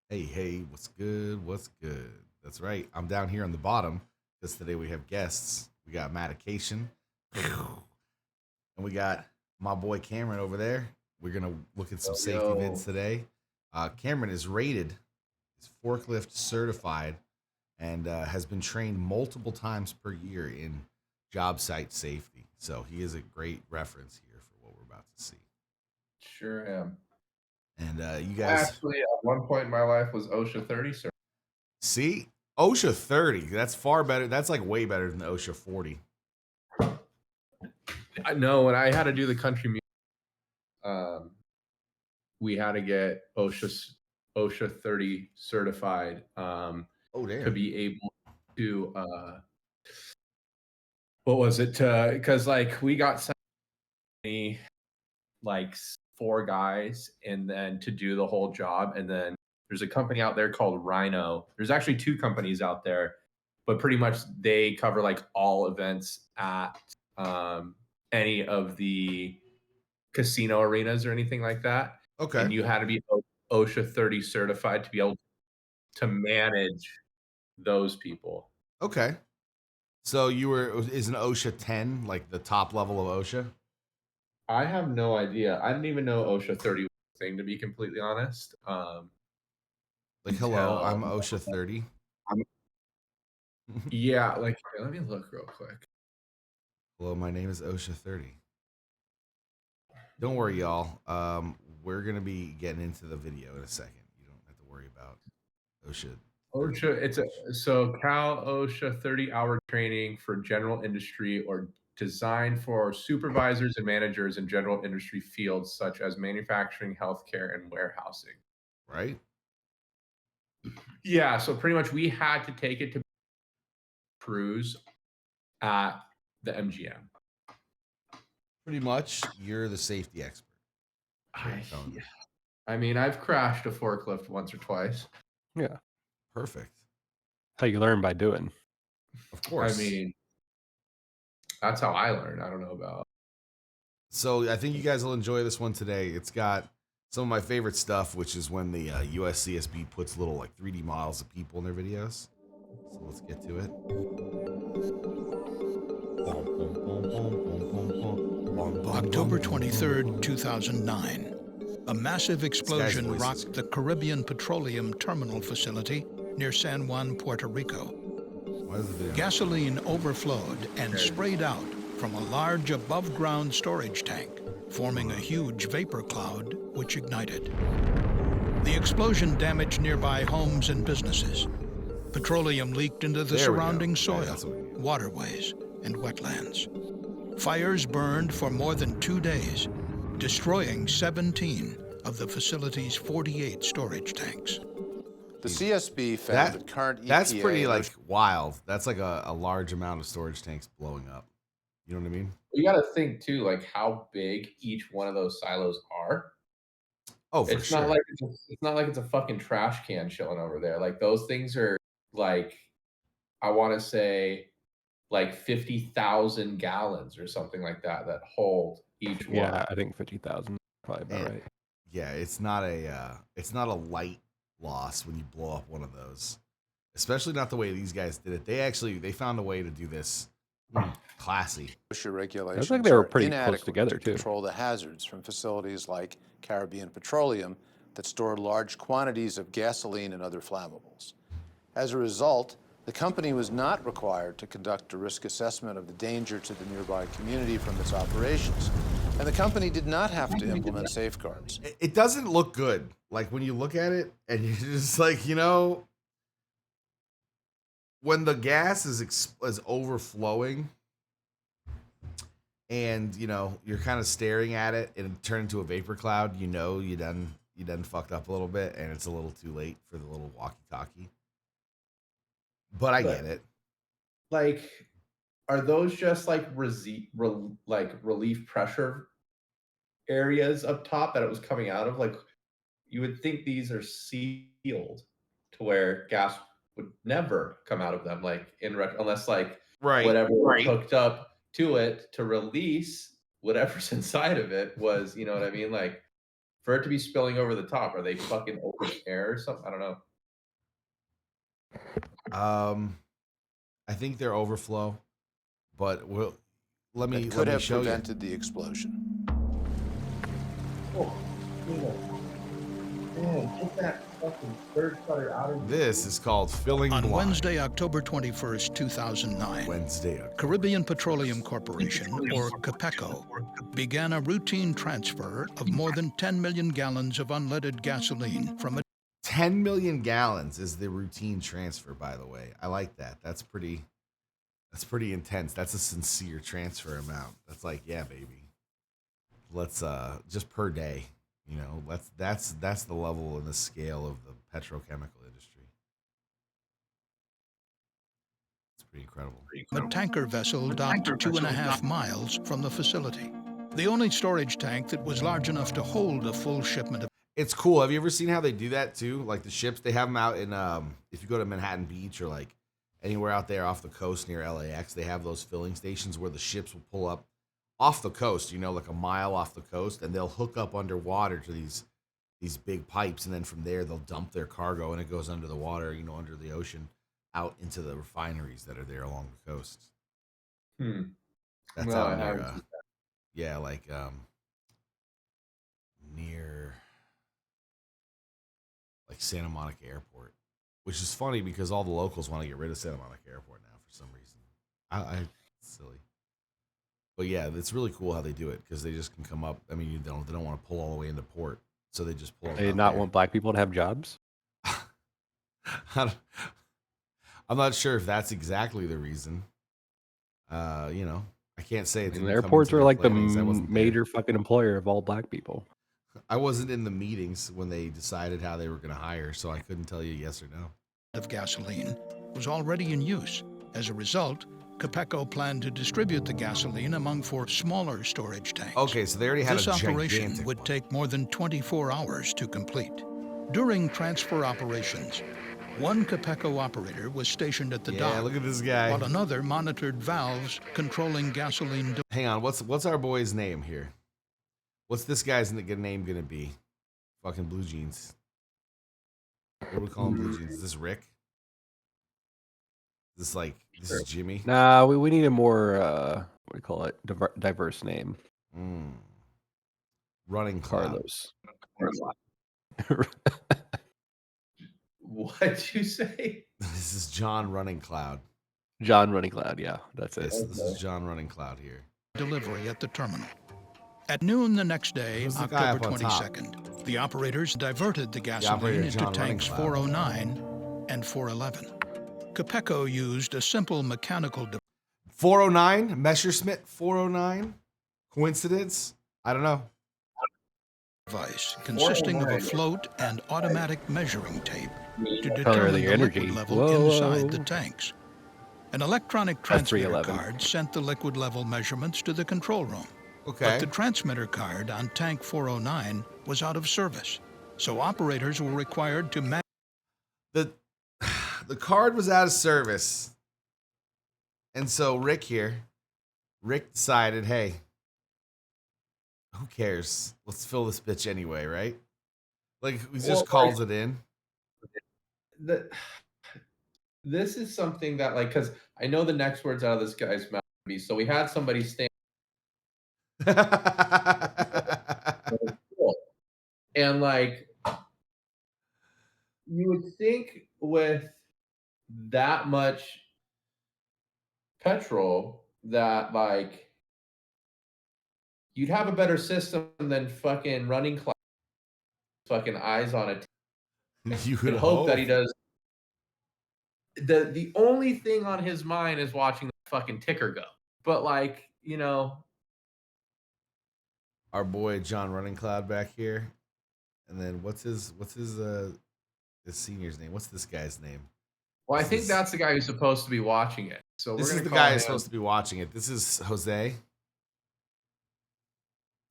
Hey, hey, what's good? What's good? That's right. I'm down here on the bottom because today we have guests. We got Matication and we got my boy Cameron over there. We're going to look at some Yo, safety vids yo. today. Cameron is rated, is forklift certified, and has been trained multiple times per year in job site safety. So he is a great reference here for what we're about to see. Sure am. And you I guys actually, at one point in my life, was OSHA 30, sir. see OSHA 30. That's far better. That's like way better than the OSHA 40. I know when I had to do the country music, um, we had to get OSHA 30 certified Oh, to damn. be able to what was it? Because like we got sent like four guys, and then to do the whole job, and then there's a company out there called Rhino. There's actually two companies out there, but pretty much they cover like all events at um, any of the casino arenas or anything like that. Okay. And you had to be OSHA 30 certified to be able to manage those people. Okay. So you were is an OSHA 10 like the top level of OSHA? I have no idea. I didn't even know OSHA 30 was a thing, to be completely honest. Like, hello, Until I'm OSHA 30. yeah, like here, let me look real quick. Hello, my name is OSHA 30. Don't worry, y'all. We're gonna be getting into the video in a second. You don't have to worry about OSHA 30 OSHA, it's a knowledge. so Cal OSHA 30-hour training for general industry or designed for supervisors and managers in general industry fields such as manufacturing, healthcare, and warehousing. Right? Yeah, so pretty much we had to take it to cruise at the MGM. Pretty much, you're the safety expert. Is what I, you're telling me. I mean, I've crashed a forklift once or twice. Yeah. Perfect. How you learn by doing. Of I course. mean, that's how I learned. I don't know about. So I think you guys will enjoy this one today. It's got some of my favorite stuff, which is when the USCSB puts little like 3D models of people in their videos. So let's get to it. October 23rd, 2009. A massive explosion voice is rocked the Caribbean Petroleum Terminal facility near San Juan, Puerto Rico. Why is the video? Gasoline overflowed and sprayed out from a large above-ground storage tank, forming a huge vapor cloud which ignited. The explosion damaged nearby homes and businesses. Petroleum leaked into the There we go. surrounding Yeah, soil, that's what we need. waterways, and wetlands. Fires burned for more than 2 days, destroying 17 of the facility's 48 storage tanks. The CSB found that current EPA That's pretty and like wild. That's like a large amount of storage tanks blowing up. You know what I mean? You got to think too, like how big each one of those silos are. Oh, for It's not sure. like it's not like it's a fucking trash can chilling over there. Like those things are like I want to say like 50,000 gallons or something like that that hold each one. Yeah, I think 50,000 probably about And right. yeah, it's not a light loss when you blow up one of those. Especially not the way these guys did it. They found a way to do this classy. OSHA regulations Looks like they were are pretty close inadequate together, to too. control the hazards from facilities like Caribbean Petroleum that store large quantities of gasoline and other flammables. As a result, the company was not required to conduct a risk assessment of the danger to the nearby community from its operations, and the company did not have to implement safeguards. It doesn't look good. Like when you look at it and you're just like, when the gas is overflowing and you're kind of staring at it and it turned into a vapor cloud, you done fucked up a little bit and it's a little too late for the little walkie-talkie. But I get it. Like, are those just like relief pressure areas up top that it was coming out of? Like, you would think these are sealed to where gas would never come out of them, like unless like Right. whatever was hooked up to it to release whatever's inside of it was, you know what I mean? Like for it to be spilling over the top? Are they fucking open air or something? I don't know. I think they're overflow, but let That me could have show you. prevented the explosion. Oh, man, get that fucking third cutter out of This is called filling On blind. Wednesday, October 21st, 2009, Wednesday. Caribbean Petroleum Corporation, or CAPECO, began a routine transfer of more than 10 million gallons of unleaded gasoline from a 10 million gallons is the routine transfer, by the way. I like that. That's pretty intense. That's a sincere transfer amount. That's like, yeah, baby. Let's just per day, you know, that's the level and the scale of the petrochemical industry. It's pretty incredible. a tanker vessel docked 2.5 miles from the facility. The only storage tank that was large enough to hold a full shipment of It's cool. Have you ever seen how they do that too? Like the ships, they have them out in if you go to Manhattan Beach or like anywhere out there off the coast near LAX, they have those filling stations where the ships will pull up off the coast, you know, like a mile off the coast, and they'll hook up underwater to these big pipes, and then from there they'll dump their cargo, and it goes under the water, you know, under the ocean, out into the refineries that are there along the coast. That's No, out I near, haven't seen yeah, like near like Santa Monica Airport, which is funny because all the locals want to get rid of Santa Monica Airport now for some reason. It's silly. But yeah, it's really cool how they do it because they just can come up. I mean, they don't want to pull all the way into port, so they just pull. They did not want black people to have jobs. I'm not sure if that's exactly the reason. You know, I can't say it. And the airports are like the major. major fucking employer of all black people. I wasn't in the meetings when they decided how they were going to hire, so I couldn't tell you yes or no. of gasoline was already in use. As a result, CAPECO planned to distribute the gasoline among 4 smaller storage tanks. Okay, so they already had This a operation gigantic would one. take more than 24 hours to complete. During transfer operations, one CAPECO operator was stationed at the Yeah, dock, look at this guy. while another monitored valves controlling gasoline. Hang on, what's our boy's name here? What's this guy's name gonna be? Fucking Blue Jeans. What do we call him, Blue Jeans? Is this Rick? This is Jimmy? Nah, we need a more what do you call it? Diverse name. Running Cloud. Carlos. What'd you say? This is John Running Cloud. John Running Cloud. Yeah, that's it. This is John Running Cloud here. Delivery at the terminal. At noon the next day, Who's the guy October up on top? 22nd, the operators diverted the gasoline operator, into John tanks Running Cloud. 409 and 411. CAPECO used a simple mechanical 409? Messerschmitt 409? Coincidence? I don't know. device consisting of a float and automatic measuring tape to Color of determine the the energy. liquid level Whoa. inside the tanks. An electronic That's transmitter 311. card sent the liquid level measurements to the control room. Okay. But the transmitter card on tank 409 was out of service, so operators were required to The card was out of service. And so Rick decided, hey, who cares? Let's fill this bitch anyway, right? Like, he just calls it in. This is something that, like, because I know the next words out of this guy's mouth would be, so we had somebody stand and, like, you would think with that much petrol that, like, you'd have a better system than fucking Running Cloud fucking eyes on it. You Could hope that he does. The only thing on his mind is watching the fucking ticker go. But, like, you know, Our boy John Running Cloud back here. And then what's his senior's name? What's this guy's name? well, I think that's the guy who's supposed to be watching it. So This we're is gonna the call guy him, who's supposed to be watching it. This is Jose.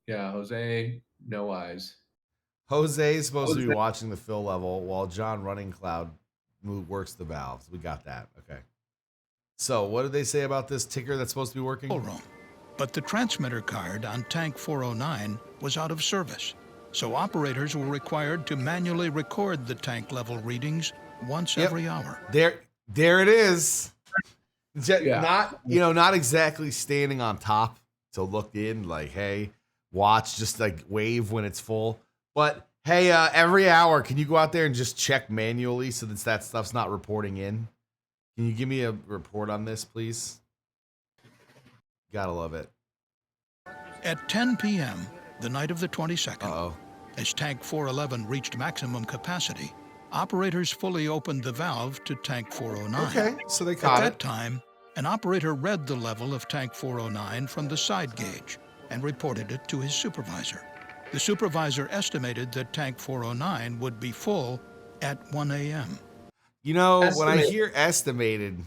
yeah, Jose No Eyes. Jose is supposed to be watching the fill level while John Running Cloud works the valves. We got that. Okay. So what did they say about this ticker that's supposed to be working? control room. But the transmitter card on tank 409 was out of service, so operators were required to manually record the tank level readings once Yep. every hour. There it is. Yeah. Not exactly standing on top to look in, like, hey, watch, just like wave when it's full. But hey, every hour, can you go out there and just check manually so that stuff's not reporting in? Can you give me a report on this, please? Gotta love it. At 10 p.m., the night of the 22nd, Uh-oh. as Tank 411 reached maximum capacity, operators fully opened the valve to Tank 409. Okay, so they At caught that it. time, an operator read the level of Tank 409 from the side gauge and reported it to his supervisor. The supervisor estimated that Tank 409 would be full at 1 a.m. You know, when I Estimated. hear Estimated.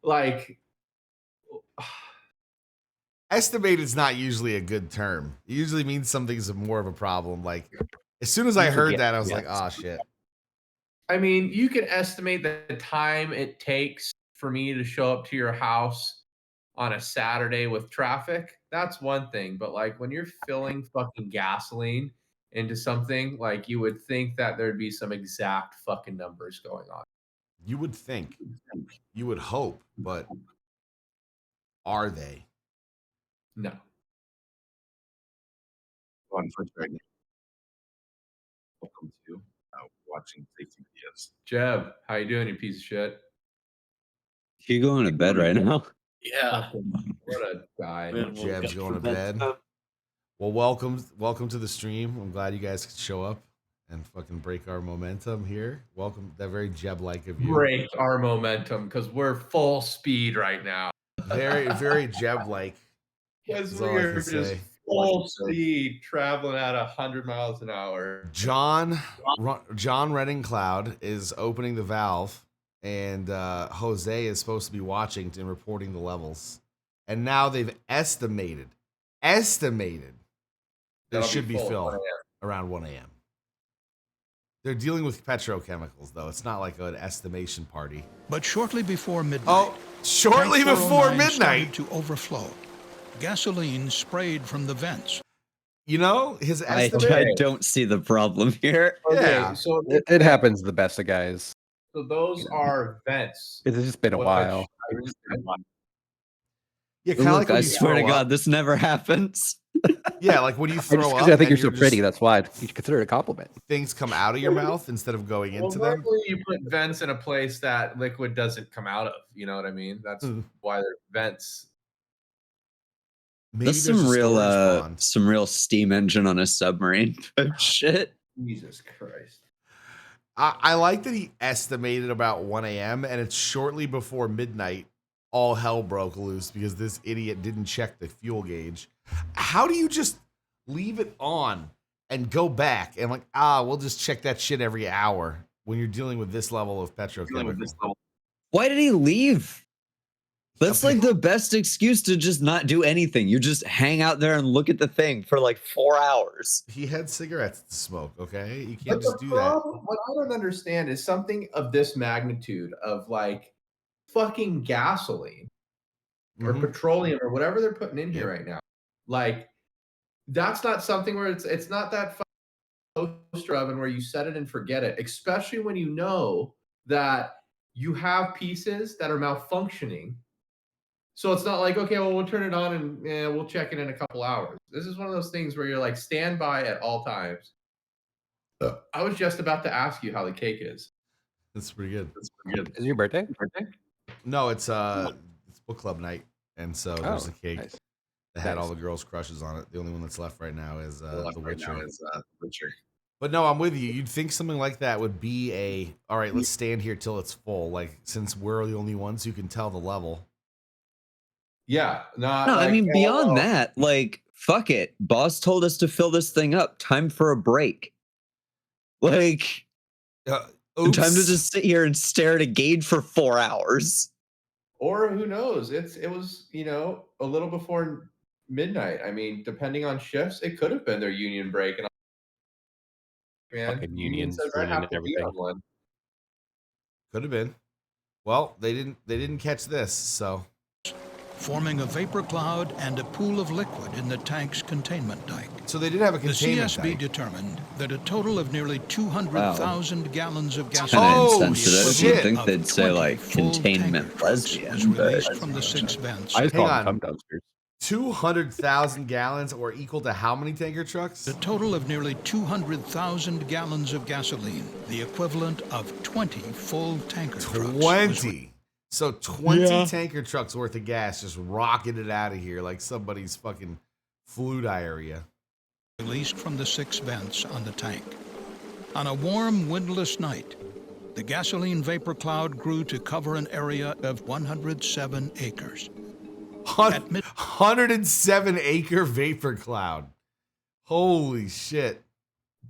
Like, estimated is not usually a good term. It usually means something's more of a problem. Like, as soon as I heard that, I was like, oh, shit. I mean, you can estimate the time it takes for me to show up to your house on a Saturday with traffic. That's one thing. But like when you're filling fucking gasoline into something, like you would think that there'd be some exact fucking numbers going on. You would think. You would hope, but are they? No. On Twitch right now. Welcome to watching safety videos. Jeb, how you doing, you piece of shit? You going to bed right now? Yeah. What a guy. Jeb's going to bed. Well, welcome to the stream. I'm glad you guys could show up and fucking break our momentum here. Welcome. That very Jeb-like of you. Break our momentum because we're full speed right now. Very, very Jeb-like. Because That's all I we're can just say. full speed traveling at 100 miles an hour. John Redding Cloud is opening the valve, and Jose is supposed to be watching and reporting the levels. And now they've estimated there That'll should be full at filled 1 a.m. around 1 a.m. They're dealing with petrochemicals, though. It's not like an estimation party. But shortly before midnight, Oh, shortly Tank before 409 started midnight. to overflow. Gasoline sprayed from the vents. You know, his I estimate. don't see the problem here. Yeah. Okay, so It happens to the best of guys. so those are vents. It's just been a What while. Yeah, kind of like Look, when I you swear to throw God, up. this never happens. Yeah, like when you throw up. I think and you're so pretty. just- That's why you should consider it a compliment. Things come out of your mouth instead of going Well, into them. normally you put vents in a place that liquid doesn't come out of. You know what I mean? That's Hmm. why they're vents. Maybe That's there's some a real, storage pond. some real steam engine on a submarine type shit. Jesus Christ. I like that he estimated about 1 a.m. and it's shortly before midnight. All hell broke loose because this idiot didn't check the fuel gauge. How do you just leave it on and go back and like, we'll just check that shit every hour when you're dealing with this level of petrochemical? Why did he leave? That's like the best excuse to just not do anything. You just hang out there and look at the thing for like 4 hours. He had cigarettes to smoke, okay? You But can't just the do that. problem, what I don't understand is something of this magnitude of like fucking gasoline or Mhm. petroleum or whatever they're putting in here Yep. right now. Like, that's not something where it's not that toaster oven where you set it and forget it, especially when you know that you have pieces that are malfunctioning. So it's not like, okay, well, we'll turn it on and we'll check it in a couple hours. This is one of those things where you're like, stand by at all times. I was just about to ask you how the cake is. That's pretty good. That's pretty good. Is it your birthday? No, it's book club night, and so there's a cake nice. that had all Nice. the girls' crushes on it. The only one that's left right now is The Right Witcher. now is Witcher. But no, I'm with you. You'd think something like that would be all right, let's stand here till it's full. Like, since we're the only ones who can tell the level. Yeah, not No, like, I mean, beyond oh, that, like, fuck it. Boss told us to fill this thing up. Time for a break. Like, time to Oops. just sit here and stare at a gauge for 4 hours. or who knows? It was, a little before midnight. I mean, depending on shifts, it could have been their union break. And man, Fucking union unions says I ruining have to be everything. on one. Could have been. Well, they didn't catch this, so forming a vapor cloud and a pool of liquid in the tank's containment dike. So they did have a The containment CSB tank. determined that a total of nearly 200,000 gallons of Kind gasoline, of Oh, insensitive. shit. You'd think of they'd say 20 like full containment tanker trucks, lesbian. was but- released from the 6 vents. I just Hang call on. them cum dumpsters. 200,000 gallons, or equal to how many tanker trucks? A total of nearly 200,000 gallons of gasoline, the equivalent of 20 full tanker trucks. was 20. So 20 tanker trucks worth of gas just rocketed it out of here like somebody's fucking flu diarrhea. released from the 6 vents on the tank. On a warm, windless night, the gasoline vapor cloud grew to cover an area of 107 acres. At mid- 107-acre vapor cloud. Holy shit.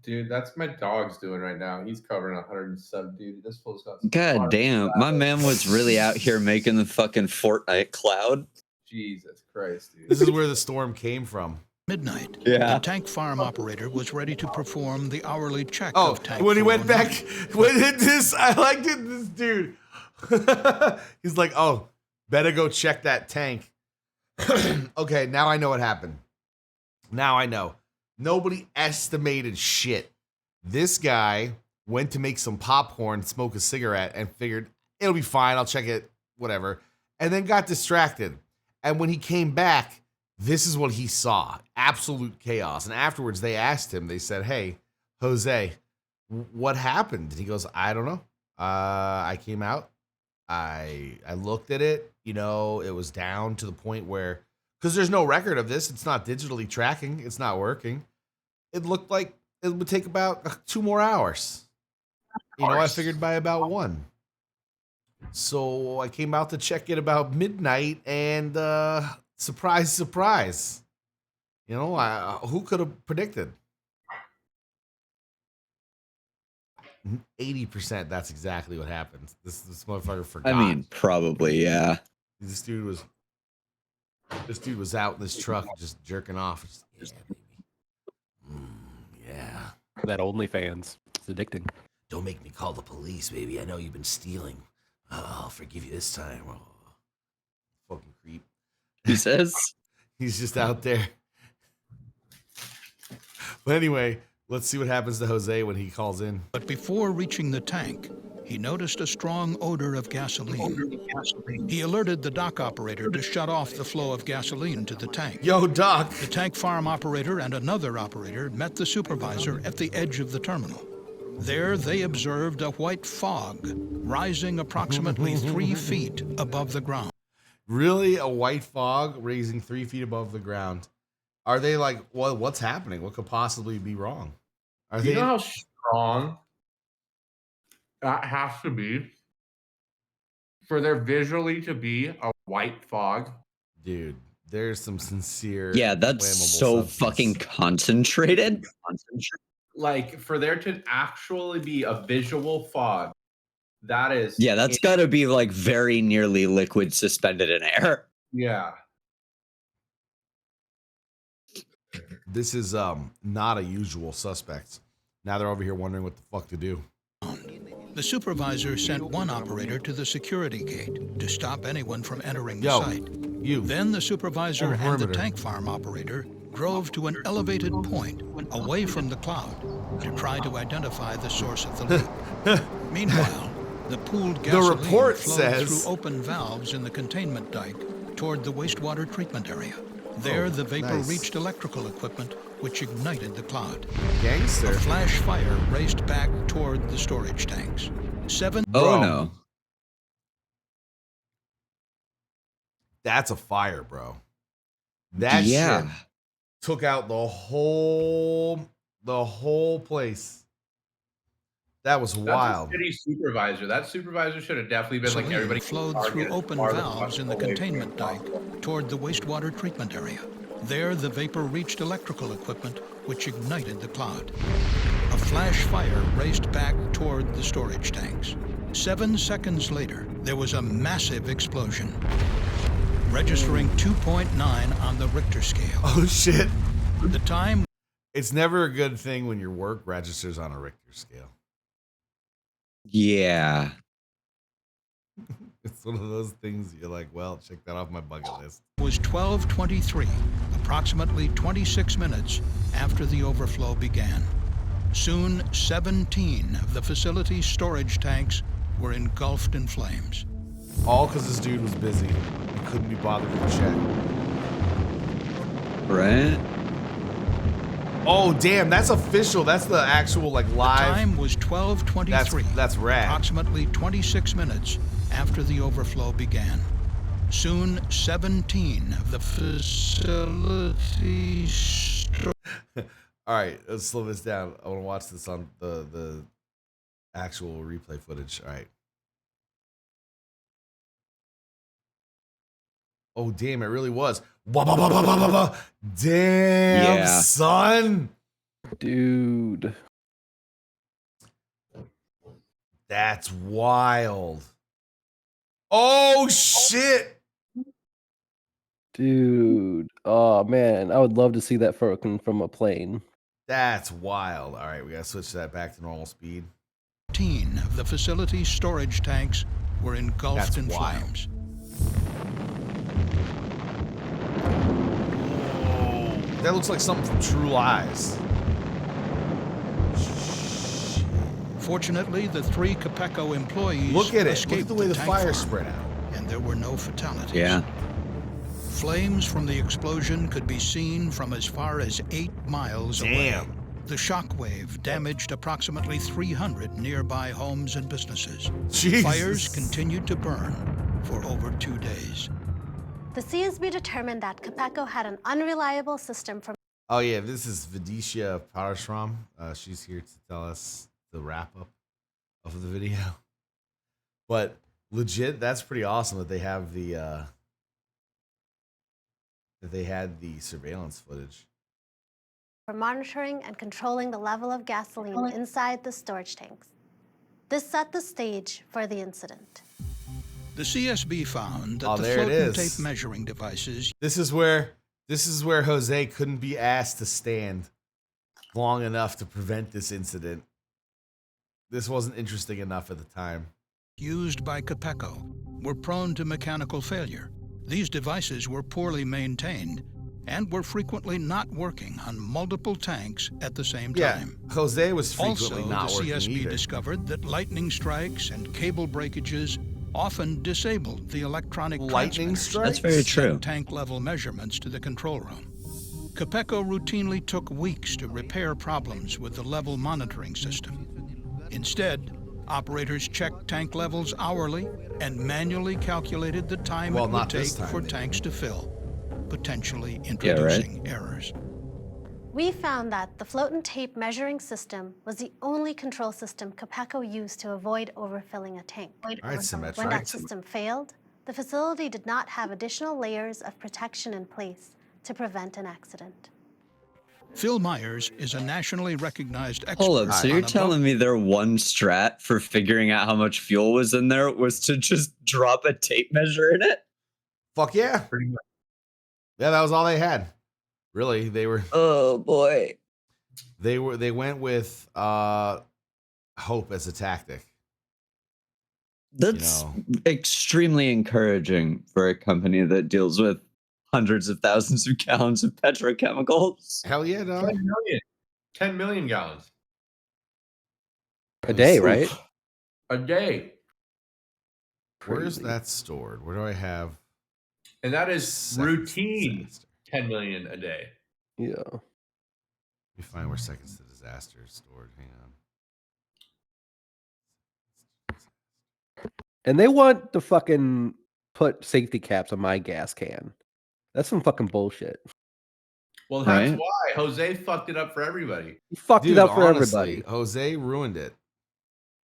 Dude, that's my dog's doing right now. He's covering 107. Dude, this fool's got some God fire damn, flat. my man was really out here making the fucking Fortnite cloud. Jesus Christ, dude. This is where the storm came from. midnight, Yeah. the tank farm operator was ready to perform the hourly check Oh, of tank when he went back, 409. when it, this, I liked it, this dude. He's like, oh, better go check that tank. Okay, now I know what happened. Now I know. Nobody estimated shit. This guy went to make some popcorn, smoke a cigarette, and figured it'll be fine. I'll check it, whatever. And then got distracted. And when he came back, this is what he saw. Absolute chaos. And afterwards, they asked him, they said, hey, Jose, what happened? And he goes, I don't know. I came out. I looked at it. You know, it was down to the point where, because there's no record of this. It's not digitally tracking. It's not working. It looked like it would take about 2 more hours. You know, I figured by about 1. So I came out to check it about midnight, and surprise, surprise. You know, who could have predicted? 80%, that's exactly what happened. This motherfucker forgot. I mean, probably, yeah. This dude was out in this truck just jerking off. Just, yeah, baby. Yeah. That OnlyFans. It's addicting. Don't make me call the police, baby. I know you've been stealing. I'll forgive you this time. Oh, fucking creep. He says. He's just out there. But anyway, let's see what happens to Jose when he calls in. But before reaching the tank, he noticed a strong odor of gasoline. He alerted the dock operator to shut off the flow of gasoline to the tank. Yo, Doc. The tank farm operator and another operator met the supervisor at the edge of the terminal. There, they observed a white fog rising approximately 3 feet above the ground. Really? A white fog raising 3 feet above the ground. Are they like, well, what's happening? What could possibly be wrong? Are You they? know how strong that has to be for there visually to be a white fog? Dude, there's some sincere. Yeah, that's flammable so substance. fucking concentrated. Like for there to actually be a visual fog, that is Yeah, that's got to be like very nearly liquid suspended in air. yeah. This is not a usual suspect. Now they're over here wondering what the fuck to do. The supervisor sent one operator to the security gate to stop anyone from entering the Yo, site. you. Then the supervisor On and the perimeter. tank farm operator drove to an elevated point away from the cloud to try to identify the source of the leak. Meanwhile, the pooled gasoline report flowed says- through open valves in the containment dike toward the wastewater treatment area. There, Oh, the vapor nice. reached electrical equipment, which ignited the cloud. Gangster. A flash fire raced back toward the storage tanks. 7 Oh Bro. no. That's a fire, bro. That Yeah. shit took out the whole place. That was That's wild. a city supervisor. That supervisor should have definitely been like gasoline everybody flowed target through as open far as valves in the possible away from containment it. dike toward the wastewater treatment area. There, the vapor reached electrical equipment, which ignited the cloud. A flash fire raced back toward the storage tanks. 7 seconds later, there was a massive explosion, registering 2.9 on the Richter scale. Oh shit. The time It's never a good thing when your work registers on a Richter scale. Yeah. It's one of those things you're like, well, check that off my bucket list. Was 12:23, approximately 26 minutes after the overflow began. Soon, 17 of the facility's storage tanks were engulfed in flames. All because this dude was busy. He couldn't be bothered to check. Right? Oh, damn, that's official. That's the actual, like, The live. time was 12:23. That's rad. Approximately 26 minutes after the overflow began. Soon, 17 of the facility's All right, let's slow this down. I want to watch this on the actual replay footage. All right. Oh, damn, it really was. Wah, bah, bah, bah, bah, bah, bah. Damn, Yeah. son. Dude. That's wild. Oh, shit. Dude. Oh man, I would love to see that from a plane. That's wild. All right, we got to switch that back to normal speed. 13 of the facility's storage tanks were engulfed That's in wild. flames. That looks like something from True Lies. Fortunately, the 3 Capeco employees Look at it. Look escaped at the way the tank fire farm, spread out. and there were no fatalities. Yeah. Flames from the explosion could be seen from as far as 8 miles away. Damn. The shockwave damaged approximately 300 nearby homes and businesses. Jesus. Fires continued to burn for over 2 days. The CSB determined that Capeco had an unreliable system for Oh, yeah, this is Vidisha Parashram. She's here to tell us the wrap up of the video. But legit, that's pretty awesome that they have the that they had the surveillance footage. monitoring and controlling the level of gasoline inside the storage tanks. This set the stage for the incident. The CSB found that Oh, the there it float and is. tape measuring devices This is where Jose couldn't be asked to stand long enough to prevent this incident. This wasn't interesting enough at the time. used by Capeco were prone to mechanical failure. These devices were poorly maintained and were frequently not working on multiple tanks at the same Yeah, time. Jose was frequently Also, not the working CSB either. discovered that lightning strikes and cable breakages often disabled the electronic Lightning transmitters strikes? That's very that sent true. tank level measurements to the control room. Capeco routinely took weeks to repair problems with the level monitoring system. Instead, operators checked tank levels hourly and manually calculated the time Well, it would not take this time, for they tanks to fill, potentially Yeah, right. introducing errors. We found that the float and tape measuring system was the only control system Capeco used to avoid overfilling a tank. All right, When Symmetra. that system failed, the facility did not have additional layers of protection in place to prevent an accident. Phil Myers is a nationally recognized expert. Hold up. So on you're above- telling me their one strat for figuring out how much fuel was in there was to just drop a tape measure in it? Fuck yeah. Pretty much. Yeah, that was all they had. Really, they Oh boy. went with hope as a tactic. That's know. extremely encouraging for a company that deals with hundreds of thousands of gallons of petrochemicals. Hell yeah, 10 dog. million. 10 million gallons A day, right? a day. Where's Crazy. that stored? Where do I have And that is seconds routine disaster? 10 million a day. Yeah. Let me find where seconds to disaster is stored. Hang on. And they want to fucking put safety caps on my gas can. That's some fucking bullshit. Well, that's Right. why Jose fucked it up for everybody. You fucked Dude, it up for honestly, everybody. Jose ruined it.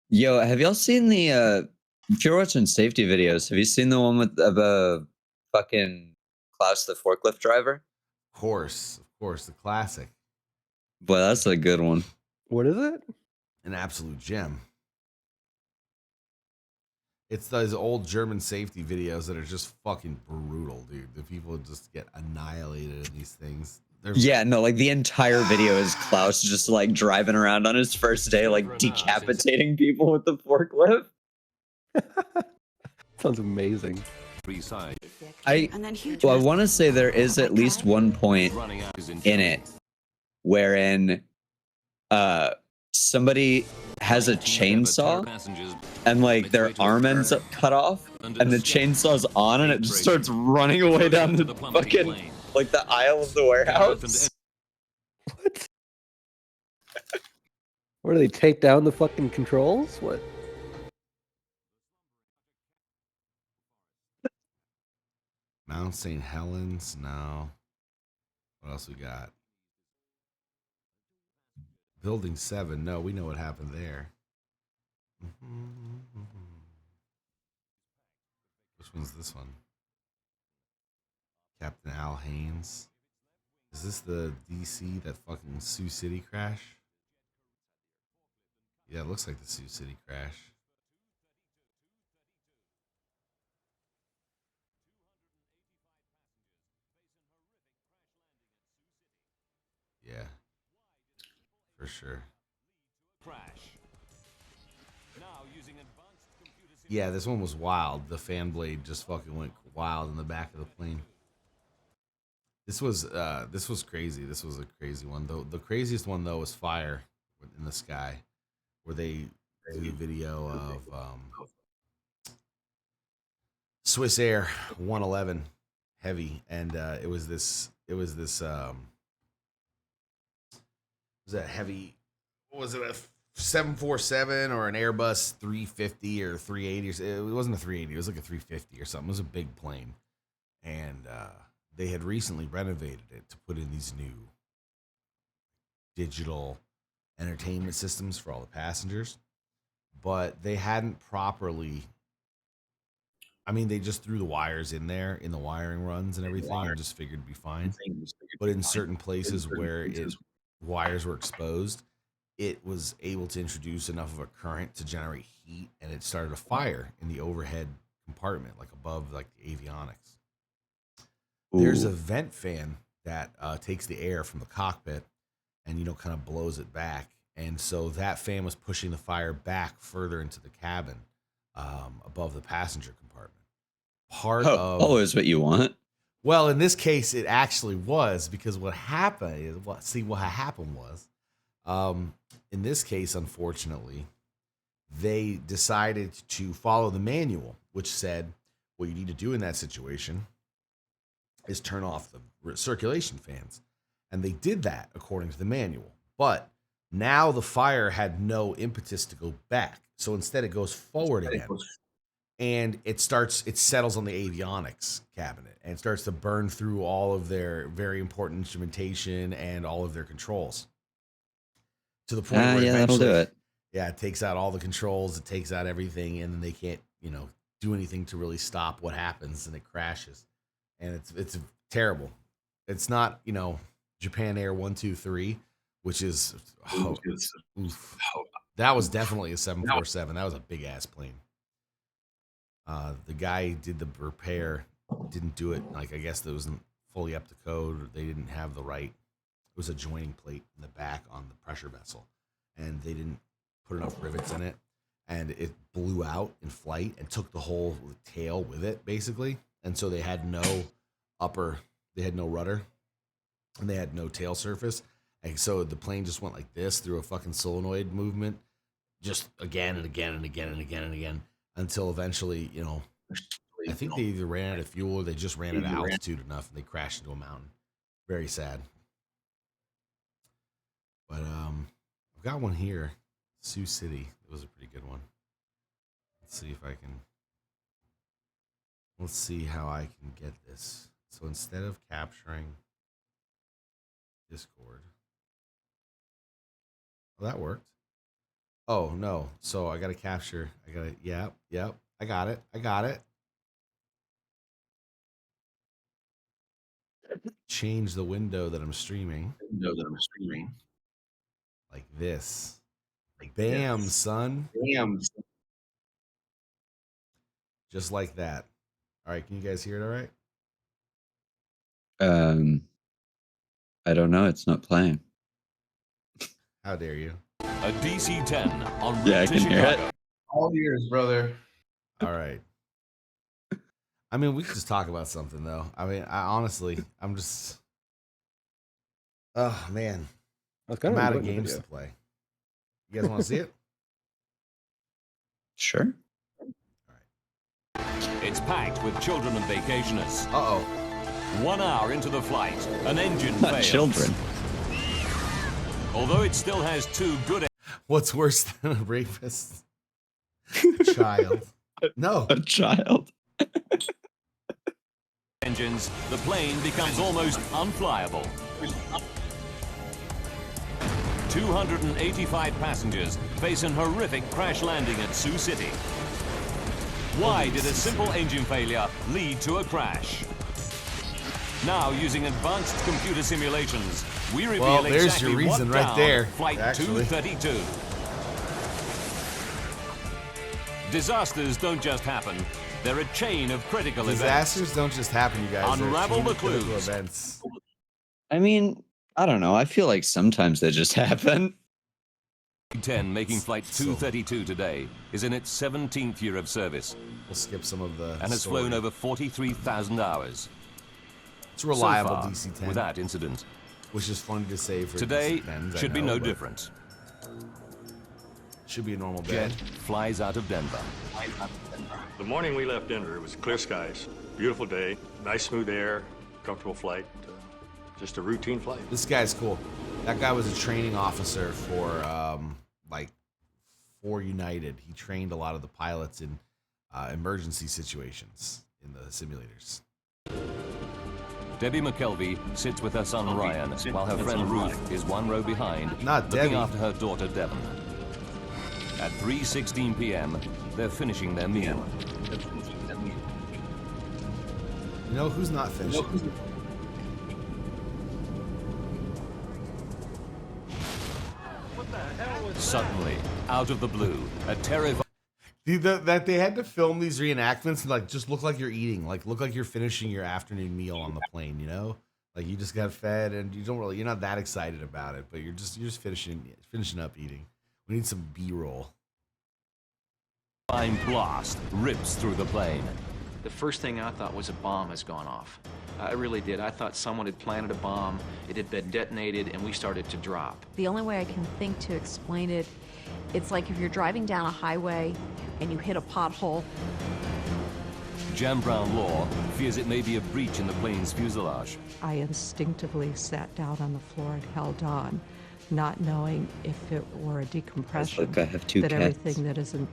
Yo, have y'all seen the if you're watching safety videos, have you seen the one with the fucking Klaus the forklift driver? Of course, the classic. Boy, that's a good one. What is it? An absolute gem. It's those old German safety videos that are just fucking brutal, dude. The people just get annihilated in these things. They're Yeah, no, like the entire video is Klaus just like driving around on his first day, like decapitating people with the forklift. Sounds amazing. I want to say there is at least one point in it wherein somebody has a chainsaw and like their arm ends up cut off and the chainsaw's on and it just starts running away down the fucking like the aisle of the warehouse. What? Where do they tape down the fucking controls? What? Mount St. Helens? No. What else we got? Building 7. No, we know what happened there. Which one's this one? Captain Al Haynes. Is this the DC that fucking Sioux City crash? Yeah, it looks like the Sioux City crash. Yeah, for sure. Yeah, this one was wild. The fan blade just fucking went wild in the back of the plane. This was crazy. This was a crazy one. The craziest one though was fire in the sky, where they do the video of Swiss Air 111 heavy, and it was that heavy? What was it, a 747 or an Airbus 350 or 380? It wasn't a 380. It was like a 350 or something. It was a big plane, and they had recently renovated it to put in these new digital entertainment systems for all the passengers, but they hadn't properly. I mean, they just threw the wires in there in the wiring runs and everything, and just figured it'd be fine. But in certain places where wires were exposed, it was able to introduce enough of a current to generate heat, and it started a fire in the overhead compartment, like above like the avionics. There's a vent fan that takes the air from the cockpit and kind of blows it back, and so that fan was pushing the fire back further into the cabin, above the passenger compartment. Always what you want. Well, in this case, it actually was, because what happened is what happened was, in this case, unfortunately, they decided to follow the manual, which said what you need to do in that situation is turn off the circulation fans, and they did that according to the manual. But now the fire had no impetus to go back, so instead it goes forward again. And it settles on the avionics cabinet and starts to burn through all of their very important instrumentation and all of their controls. To the point where that'll do it. Yeah, it takes out all the controls, it takes out everything, and then they can't, do anything to really stop what happens, and it crashes. And it's terrible. It's not, Japan Air 123, which is that was definitely a 747. That was a big ass plane. The guy who did the repair didn't do it. Like, I guess that wasn't fully up to code. They didn't have the right. It was a joining plate in the back on the pressure vessel, and they didn't put enough rivets in it, and it blew out in flight and took the whole tail with it, basically. And so they had no rudder, and they had no tail surface, and so the plane just went like this through a fucking solenoid movement, just again and again and again and again and again. Until eventually, I think they either ran out of fuel or they just ran out of altitude enough and they crashed into a mountain. Very sad. But I've got one here. Sioux City. It was a pretty good one. Let's see how I can get this. So instead of capturing Discord. Well, that worked. Oh, no. So I got to capture. Yep. I got it. Change the window that I'm streaming. Like this. Bam, son. Just like that. All right. Can you guys hear it all right? I don't know. It's not playing. How dare you? A DC-10 on route Yeah, I to can hear it. Chicago. All ears, brother. All right. I mean, we could just talk about something though. I mean, I'm just. Oh man, I was kind I'm of out of enjoying the games video. to play. You guys want to see it? Sure. It's packed with children and vacationers. Uh oh. 1 hour into the flight, an engine Not fails. children. Although it still has 2 good What's worse than a rapist? Child. No. A child. engines, the plane becomes almost unflyable. 285 passengers face an horrific crash landing at Sioux City. Why did a simple engine failure lead to a crash? Now, using advanced computer simulations, we reveal Well, there's exactly your reason what right downed there, Flight actually. 232. Disasters don't just happen. They're a chain of critical Disasters events. don't just happen, you guys. They're Unravel chain the of critical clues. Events. I mean, I don't know. I feel like sometimes they just happen. 10 making Flight 232 today is in its 17th year of service We'll skip some of the and has story. flown over 43,000 hours. It's a reliable so far, DC-10, without incident. which is funny to say for Today DC-10s, I should be know, no but different. Should be a normal Jet day. flies out of Denver. The morning we left Denver, it was clear skies, beautiful day, nice smooth air, comfortable flight, just a routine flight. This guy's cool. That guy was a training officer for United. He trained a lot of the pilots in emergency situations in the simulators. Debbie McKelvey sits with her son Ryan, while her friend Ruth is 1 row behind, Not looking Debbie. after her daughter Devon. At 3:16 p.m., they're finishing their meal. You know who's not finishing? Suddenly, out of the blue, a terrifying Dude, that they had to film these reenactments and like just look like you're eating, like look like you're finishing your afternoon meal on the plane, you know? Like you just got fed and you're not that excited about it, but you're just finishing up eating. We need some B-roll. blast rips through the plane. The first thing I thought was a bomb has gone off. I really did. I thought someone had planted a bomb, it had been detonated, and we started to drop. The only way I can think to explain it, it's like if you're driving down a highway and you hit a pothole. Jan Brown Law fears it may be a breach in the plane's fuselage. I instinctively sat down on the floor and held on, not knowing if it were a decompression, Look, I have 2 that cats. everything that isn't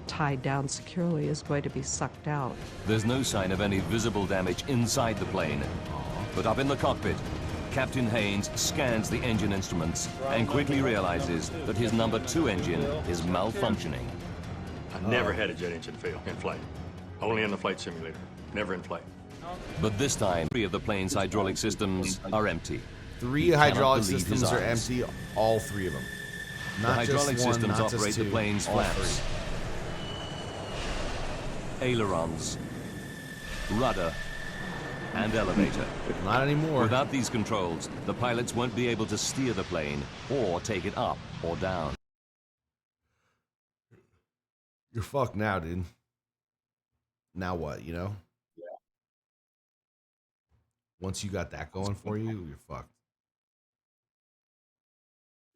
tied down securely is going to be sucked out. There's no sign of any visible damage inside the plane. But up in the cockpit, Captain Haynes scans the engine instruments and quickly realizes that his number 2 engine is malfunctioning. I never had a jet engine fail in flight. Only in the flight simulator, never in flight. But this time, 3 of the plane's hydraulic systems are empty. 3 He cannot hydraulic believe his systems are eyes. empty, all 3 of them. The Not just hydraulic one, systems not just operate 2, the plane's all flaps, 3. ailerons, rudder, and elevator. Not anymore. Without these controls, the pilots won't be able to steer the plane or take it up or down. You're fucked now, dude. Now what, you know? Yeah. Once you got that going for you, you're fucked.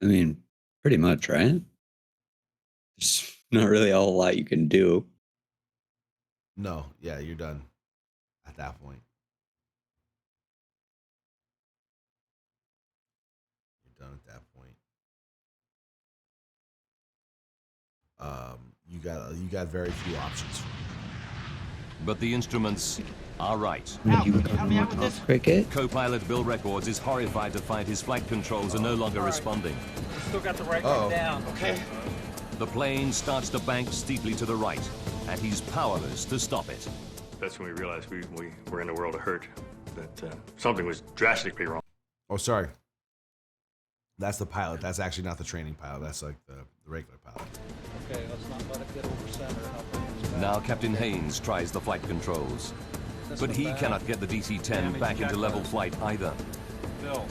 I mean, pretty much, right? There's not really a whole lot you can do. No, yeah, you're done at that point. You're done at that point. You got very few options. But the instruments are right. Cricket? Co-pilot Bill Records is horrified to find his flight controls are no longer responding. Still got the right Uh-oh. leg down. Okay. The plane starts to bank steeply to the right, and he's powerless to stop it. That's when we realized we were in a world of hurt, that something was drastically wrong. Oh, sorry. That's the pilot. That's actually not the training pilot. That's like the regular pilot. Okay, let's not let it get over center. And I'll bring us back. Now Captain Haynes tries the flight controls, but he cannot get the DC-10 back into level flight either. Bill.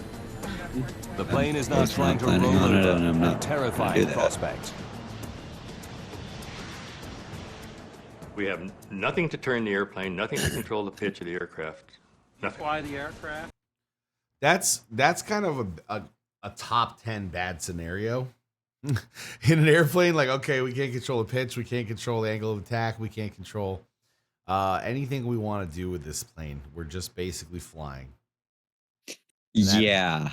The plane is now He's trying not to planning roll on it, over, and I'm a not gonna do terrifying that. prospect. We have nothing to turn the airplane, nothing to control the pitch of the aircraft. Nothing. Fly the aircraft. That's kind of a top 10 bad scenario. In an airplane, like, okay, we can't control the pitch, we can't control the angle of attack, we can't control anything we want to do with this plane. We're just basically flying. Yeah.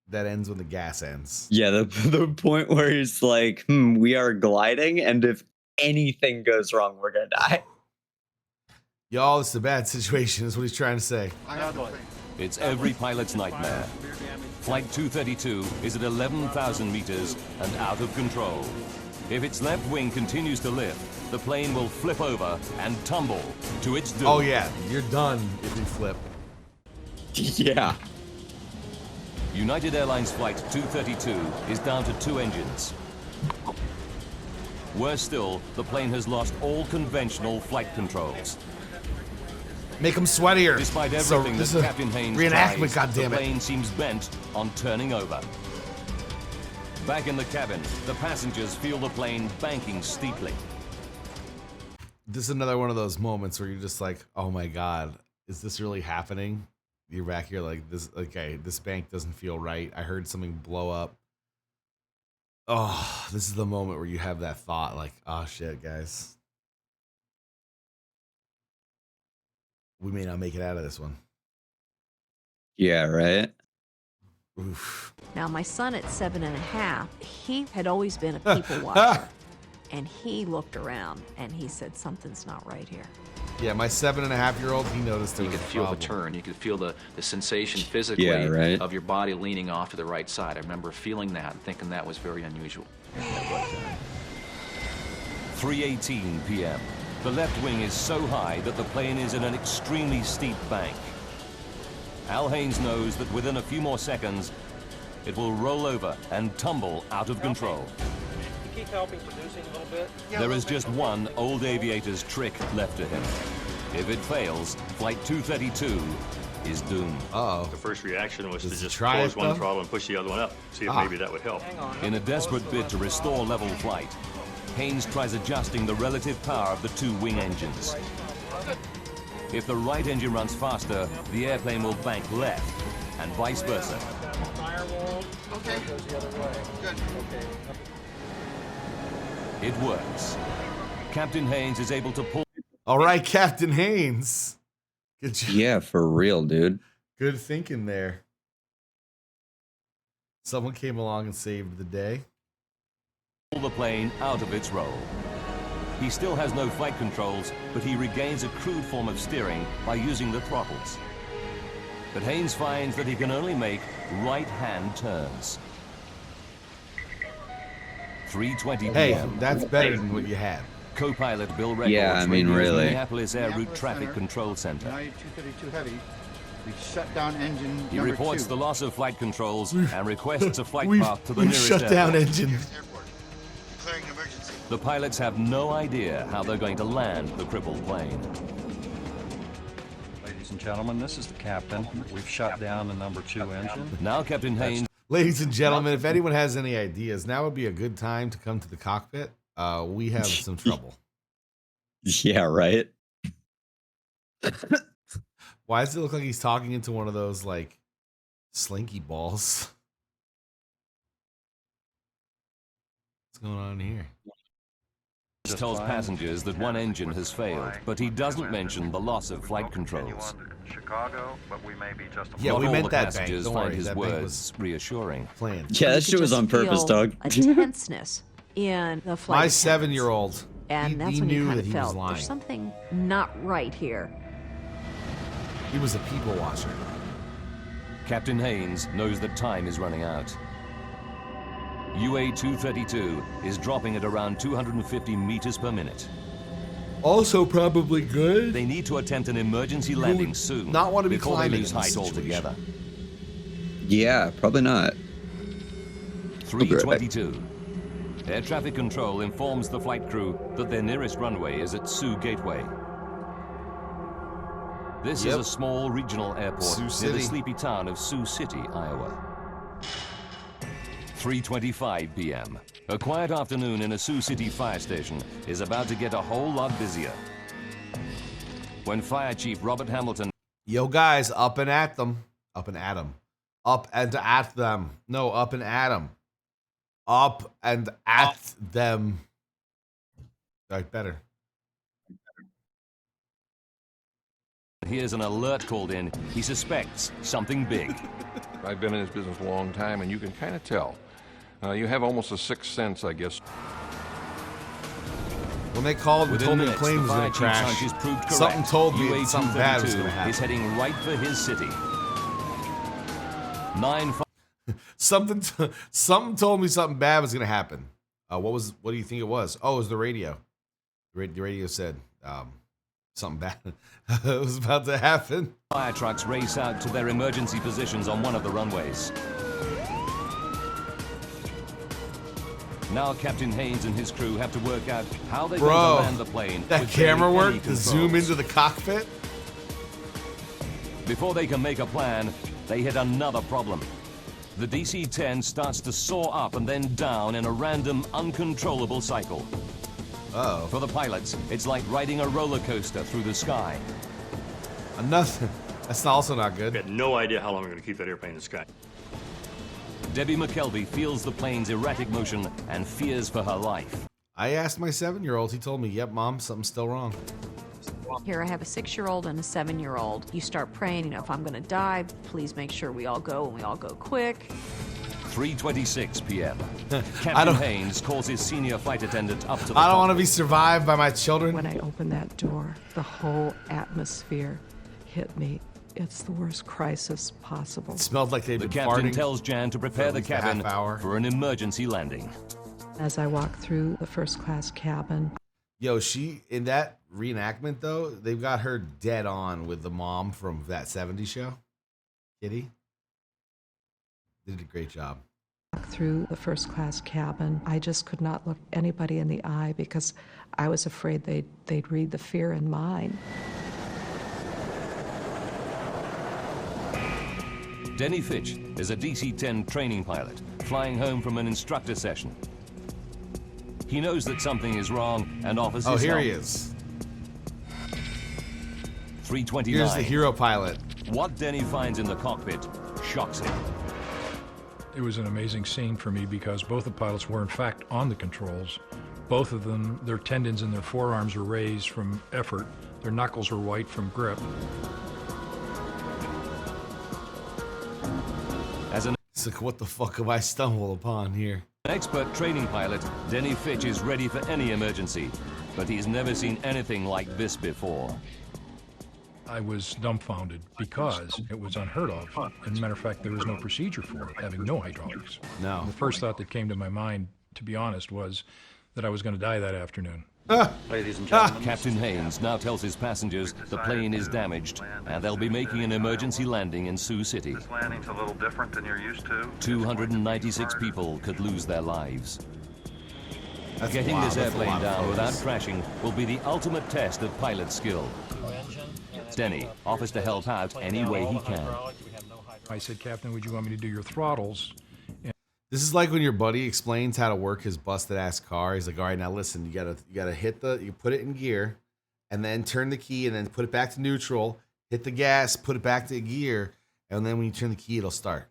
That ends when the gas ends. Yeah, the point where it's like, we are gliding, and if anything goes wrong, we're gonna die. Y'all, it's a bad situation, is what he's trying to say. It's every pilot's nightmare. Flight 232 is at 11,000 meters and out of control. If its left wing continues to lift, the plane will flip over and tumble to its doom. Oh yeah, you're done if you flip. Yeah. United Airlines Flight 232 is down to 2 engines. Worse still, the plane has lost all conventional flight controls. Make them sweatier. Despite So, everything this that is a Captain Haynes reenactment, tries, the goddammit. plane seems bent on turning over. Back in the cabin, the passengers feel the plane banking steeply. This is another one of those moments where you're just like, oh my God, is this really happening? You're back here like this. Okay, this bank doesn't feel right. I heard something blow up. Oh, this is the moment where you have that thought like, oh shit, guys. We may not make it out of this one. Yeah, right? Oof. Now, my son at 7.5, he had always been a people watcher. And he looked around and he said, something's not right here. Yeah, my 7.5-year-old, he noticed there You was could a feel the problem. turn. You could feel the sensation physically Yeah, right. of your body leaning off to the right side. I remember feeling that and thinking that was very unusual. 3:18 p.m. The left wing is so high that the plane is in an extremely steep bank. Al Haynes knows that within a few more seconds, it will roll over and tumble out of control. You keep helping producing a little bit. There is just one old aviator's trick left to him. If it fails, Flight 232 is doomed. Uh-oh. The first reaction was to Does he just try close it, one though? throttle and push the other one up, see if maybe that would help. In a desperate bid to restore level flight, Haynes tries adjusting the relative power of the 2 wing engines. If the right engine runs faster, the airplane will bank left, and vice versa. Firewall. Okay. Goes the other way. Good. Okay. It works. Captain Haynes is able to pull. All right, Captain Haynes. Good job. Yeah, for real, dude. Good thinking there. Someone came along and saved the day. The plane out of its roll. He still has no flight controls, but he regains a crude form of steering by using the throttles. But Haynes finds that he can only make right-hand turns. 3:20 Hey, p.m. that's better than what you had. Co-pilot Bill Records Yeah, I mean, radios really. Minneapolis Air Route Traffic Control Center. United 232 Heavy. We shut down engine He number reports 2. the loss of flight controls and requests a flight We've path to the nearest shut down airport. engine. Declaring emergency. The pilots have no idea how they're going to land the crippled plane. Ladies and gentlemen, this is the captain. We've shut down the number 2 engine. Now Captain Haynes. Ladies and gentlemen, if anyone has any ideas, now would be a good time to come to the cockpit. We have some trouble. Yeah, right? Why does it look like he's talking into one of those, like, slinky balls? What's going on here? Haynes tells passengers that one engine has failed, but he doesn't mention the loss of flight controls. Chicago, but we may be just a Yeah, Not we all meant the that bank. passengers Don't find worry, his that bank words was reassuring. planned. Yeah, that You shit could was just on purpose, feel dog. A tenseness in the flight. My attendants. 7-year-old, And that's he when you knew kind that of he was felt lying. there's something not right here. He was a people watcher. Captain Haynes knows that time is running out. UA-232 is dropping at around 250 meters per minute. Also probably good. They need to attempt an emergency landing soon. not want to be before they climbing lose in this height situation. altogether. Yeah, probably not. 3:22. Air traffic control informs the flight crew that their nearest runway is at Sioux Gateway. This is Yep. a small regional airport Sioux near City. the sleepy town of Sioux City, Iowa. 3:25 p.m. A quiet afternoon in a Sioux City fire station is about to get a whole lot busier. when Fire Chief Robert Hamilton... Yo, guys, up and at them. Up and at them. Up and at them. No, up and at them. Up and at them. All right, better. Here's an alert called in. He suspects something big. I've been in this business a long time, and you can kind of tell. You have almost a sixth sense, I guess. When they called and Within told me the minutes, plane the was fire going to chief's crash, hunches proved correct. something told me that something bad was UA-232 going to happen. is heading right for his city. 9 something told me something bad was going to happen. What do you think it was? Oh, it was the radio. The radio said something bad was about to happen. Fire trucks race out to their emergency positions on one of the runways. Now Captain Haynes and his crew have to work out how they're going to land the plane. That with camera barely any work to zoom controls. into the cockpit? Before they can make a plan, they hit another problem. The DC-10 starts to soar up and then down in a random, uncontrollable cycle. Uh-oh. For the pilots, it's like riding a roller coaster through the sky. Nothing. That's also not good. I had no idea how long we're going to keep that airplane in the sky. Debbie McKelvey feels the plane's erratic motion and fears for her life. I asked my 7-year-old. He told me, yep, Mom, something's still wrong. Here I have a 6-year-old and a 7-year-old. You start praying, if I'm going to die, please make sure we all go and we all go quick. 3:26 p.m. I Captain don't- Haynes calls his senior flight attendant up to the I don't want to cockpit. be survived by my children. When I opened that door, the whole atmosphere hit me. It's the worst crisis possible. It smelled like they'd The been captain farting. tells Jan to prepare at the least a cabin half hour. for an emergency landing. As I walked through the first-class cabin, Yo, she, in that reenactment, though, they've got her dead on with the mom from that 70s show. Kitty. They did a great job. through the first-class cabin, I just could not look anybody in the eye because I was afraid they'd read the fear in mine. Denny Fitch is a DC-10 training pilot flying home from an instructor session. He knows that something is wrong and offers Oh, his here help. he is. 3:29. Here's the hero pilot. What Denny finds in the cockpit shocks him. It was an amazing scene for me because both the pilots were in fact on the controls. Both of them, their tendons in their forearms were raised from effort. Their knuckles were white from grip. As an It's like, what the fuck have I stumbled upon here? expert training pilot, Denny Fitch is ready for any emergency, but he's never seen anything like this before. I was dumbfounded because it was unheard of. As a matter of fact, there was no procedure for it, having no hydraulics. No. The first thought that came to my mind, to be honest, was that I was going to die that afternoon. Ladies and gentlemen, Captain Haynes now tells his passengers the plane is damaged and they'll be making an emergency landing in Sioux City. This landing's a little different than you're used to. 296 people could lose their lives. That's Getting wild. this That's a lot airplane of down without focus. crashing will be the ultimate test of pilot skill. Denny offers to help out any way he can. I said, Captain, would you want me to do your throttles? This is like when your buddy explains how to work his busted ass car. He's like, all right, now listen, you gotta hit you put it in gear, and then turn the key, and then put it back to neutral. Hit the gas, put it back to gear, and then when you turn the key, it'll start.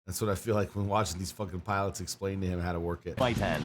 That's what I feel like when watching these fucking pilots explain to him how to work it. Right hand